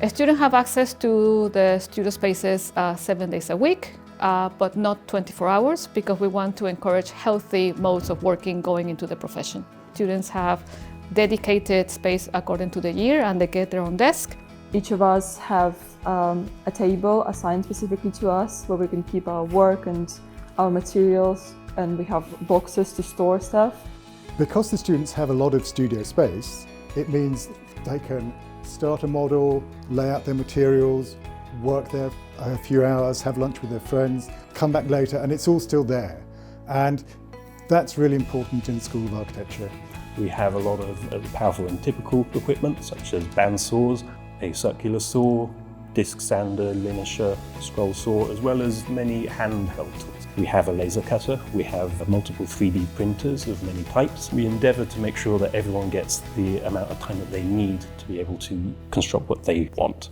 Students have access to the studio spaces 7 days a week, but not 24 hours, because we want to encourage healthy modes of working going into the profession. Students have dedicated space according to the year, and they get their own desk. Each of us have a table assigned specifically to us where we can keep our work and our materials, and we have boxes to store stuff. Because the students have a lot of studio space, it means they can start a model, lay out their materials, work there a few hours, have lunch with their friends, come back later, and it's all still there. And that's really important in the School of Architecture. We have a lot of powerful and typical equipment, such as bandsaws, a circular saw, disc sander, linisher, scroll saw, as well as many handheld tools. We have a laser cutter, we have multiple 3D printers of many types. We endeavour to make sure that everyone gets the amount of time that they need to be able to construct what they want.